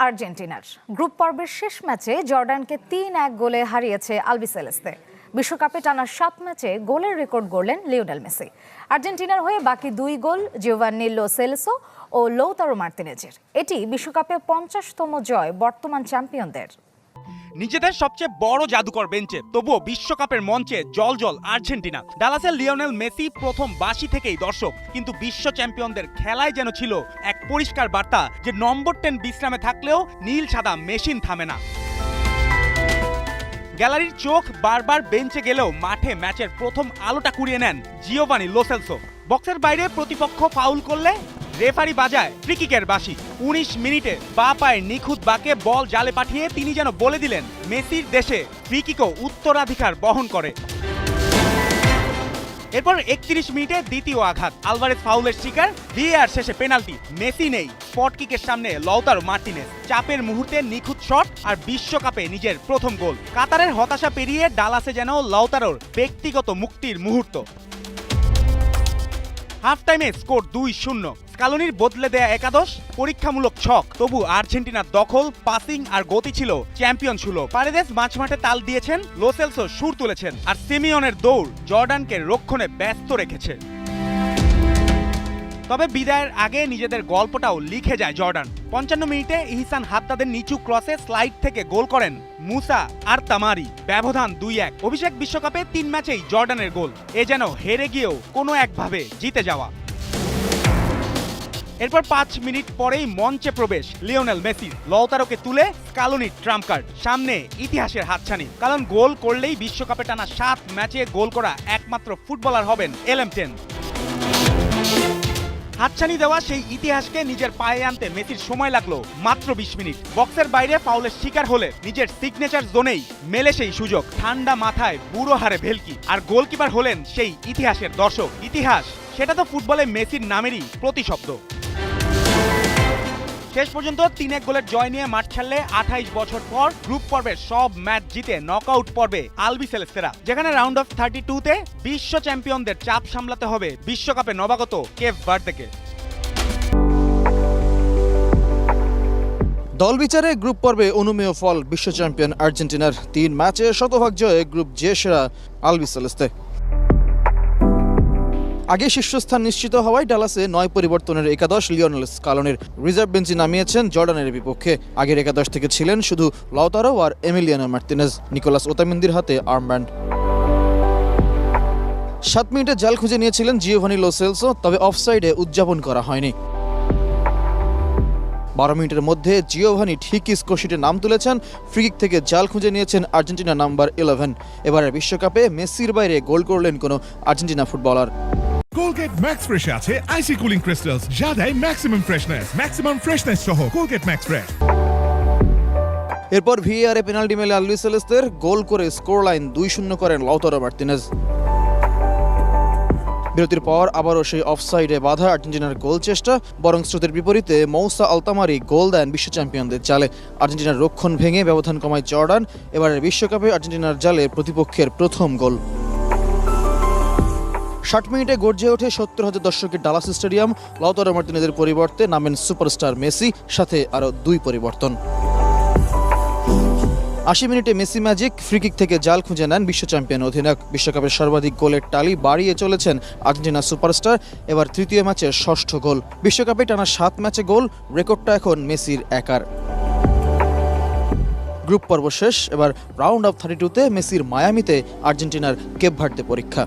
আর্জেন্টিনার গ্রুপ পর্বের শেষ ম্যাচে জর্ডানকে ৩-১ গোলে হারিয়েছে আলবিসেলেস্তে। বিশ্বকাপে টানা ৭ ম্যাচে গোলের রেকর্ড গড়লেন লিওনেল মেসি। আর্জেন্টিনার হয়ে বাকি ২ গোল জিওভান্নি লো সেলসো ও লৌতারো মার্তিনেজের। এটি বিশ্বকাপে ৫০তম জয় বর্তমান চ্যাম্পিয়নদের। নিজেদের সবচেয়ে বড় জাদুকর বেঞ্চে তবুও বিশ্বকাপের মঞ্চে জল আর্জেন্টিনা। ডালাসের লিওনেল মেসি প্রথম বাঁশি থেকেই দর্শক, কিন্তু বিশ্ব চ্যাম্পিয়নদের খেলায় যেন ছিল এক পরিষ্কার বার্তা যে নম্বর 10 বিশ্রামে থাকলেও নীল সাদা মেশিন থামে না। গ্যালারির চোখ বারবার বেঞ্চে গেলেও মাঠে ম্যাচের প্রথম আলোটা কুড়িয়ে নেন জিওভানি লো সেলসো। বক্সের বাইরে প্রতিপক্ষ ফাউল করলে রেফারি বাজায় ফ্রিকিকের বাঁশি। ১৯ মিনিটে বা পায়ে নিখুঁত বাঁকে বল জালে পাঠিয়ে তিনি যেন বলে দিলেন মেসির দেশে ফ্রিকিকও উত্তরাধিকার বহন করে। এরপর ৩১ মিনিটে দ্বিতীয় আঘাত, আলভারেজ ফাউলের শিকার, ভিএআর শেষে পেনাল্টি। মেসি নেই, স্পট কিকের সামনে লৌতারো মার্টিনেজ। চাপের মুহূর্তে নিখুঁত শট আর বিশ্বকাপে নিজের প্রথম গোল। কাতারের হতাশা পেরিয়ে ডালাসে যেন লৌতারোর ব্যক্তিগত মুক্তির মুহূর্ত। হাফ টাইমে স্কোর ২-০। স্কালোনির বদলে দেয়া একাদশ পরীক্ষামূলক ছক, তবু আর্জেন্টিনার দখল, পাসিং আর গতি ছিল চ্যাম্পিয়ন সুলভ। পারেদেস মাঝমাঠে তাল দিয়েছেন, লো সেলসো সুর তুলেছেন, আর সিমিওনের দৌড় জর্ডানকে রক্ষণে ব্যস্ত রেখেছে। তবে বিদায়ের আগে নিজেদের গল্পটাও লিখে যায় জর্ডান। ৫৫ মিনিটে ইহসান হাত্তাদের নিচু ক্রসে স্লাইড থেকে গোল করেন মুসা আর তামারি। ব্যবধান ২-১। অভিষেক বিশ্বকাপে ৩ ম্যাচেই জর্ডানের গোল। এ যেন হেরে গিয়েও কোনো একভাবে জিতে যাওয়া। এরপর ৫ মিনিট পরেই মঞ্চে প্রবেশ লিওনেল মেসির। লৌতারোকে তুলে স্কালোনির ট্রাম্প কার্ড, সামনে ইতিহাসের হাতছানি। কারণ গোল করলেই বিশ্বকাপে টানা ৭ ম্যাচে গোল করা একমাত্র ফুটবলার হবেন LM10। হাতছানি দেওয়া সেই ইতিহাসকে নিজের পায়ে আনতে মেসির সময় লাগলো মাত্র ২০ মিনিট। বক্সের বাইরে ফাউলের শিকার হলে নিজের সিগনেচার জোনেই মেলে সেই সুযোগ। ঠান্ডা মাথায় বুড়ো হারে ভেলকি, আর গোলকিপার হলেন সেই ইতিহাসের দর্শক। ইতিহাস, সেটা তো ফুটবলে মেসির নামেরই প্রতিশব্দ। শেষ পর্যন্ত ৩-১ গোলের জয় নিয়ে মাঠ ছাড়লে ২৮ বছর পর গ্রুপ পর্বের সব ম্যাচ জিতে নকআউট পর্বে আলবিসেলেস্তেরা, যেখানে রাউন্ড অফ 32-তে বিশ্ব চ্যাম্পিয়নদের চাপ সামলাতে হবে বিশ্বকাপে নবাগত কেপ ভার্দেকে। দল বিচারে গ্রুপ পর্বে অনুমেয় ফল বিশ্ব চ্যাম্পিয়ন আর্জেন্টিনার। ৩ ম্যাচে শতভাগ জয়ে গ্রুপ জে সেরা আলবিসেলেস্তে। আগে শীর্ষস্থান নিশ্চিত হওয়ায় ডালাসে ৯ পরিবর্তনের একাদশ লিওনেল স্কালোনির। রিজার্ভ বেঞ্চে নামিয়েছেন জর্ডানের বিপক্ষে। আগের একাদশ থেকে ছিলেন শুধু লৌতারো আর এমিলিয়ানো মার্তিনেজ। নিকোলাস ওতামেন্দির হাতে আর্মব্যান্ড। ৭ মিনিটে জাল খুঁজে নিয়েছিলেন জিওভানি লো সেলসো, তবে অফসাইডে উদযাপন করা হয়নি। ১২ মিনিটের মধ্যে জিওভানি ঠিকই স্কোরশিটে নাম তুলেছেন। ফ্রিকিক থেকে জাল খুঁজে নিয়েছেন আর্জেন্টিনা নাম্বার 11। এবারের বিশ্বকাপে মেসির বাইরে গোল করলেন কোনো আর্জেন্টিনা ফুটবলার। কোলগেট ম্যাক্স ফ্রেশে আছে আইসি কুলিং ক্রিস্টালস, যা দেয় ম্যাক্সিমাম ফ্রেশনেস সহ কোলগেট ম্যাক্স ফ্রেশ। এরপর ভিএআরে পেনাল্টি মেলে আলবিসেলেস্তের। গোল করে স্কোর লাইন ২-০ করেন লৌতারো মার্তিনেজ। বিরতির পর আবারও সেই অফসাইডে বাধা আর্জেন্টিনার গোল চেষ্টা, বরং স্রোতের বিপরীতে মৌসা আলতামারি গোল দেন বিশ্ব চ্যাম্পিয়নদের জালে। আর্জেন্টিনার রক্ষণ ভেঙে ব্যবধান কমায় জর্ডান। এবারের বিশ্বকাপে আর্জেন্টিনার জালে প্রতিপক্ষের প্রথম গোল। ৬০ মিনিটে গর্জে ওঠে ৭০,০০০ দর্শকের ডালাস স্টেডিয়াম। লৌতারো মার্তিনেজের পরিবর্তে নামেন সুপারস্টার মেসি, সাথে আরও ২ পরিবর্তন। ৮০ মিনিটে মেসি ম্যাজিক, ফ্রিকিক থেকে জাল খুঁজে নেন বিশ্ব চ্যাম্পিয়ন অধিনায়ক। বিশ্বকাপের সর্বাধিক গোলের টালি বাড়িয়ে চলেছেন আর্জেন্টিনা সুপারস্টার। এবার তৃতীয় ম্যাচে ৬ষ্ঠ গোল। বিশ্বকাপে টানা ৭ ম্যাচে গোল, রেকর্ডটা এখন মেসির একার। গ্রুপ পর্ব শেষ, এবার রাউন্ড অফ 32-তে মেসির মায়ামিতে আর্জেন্টিনার কেপ ভার্দে পরীক্ষা।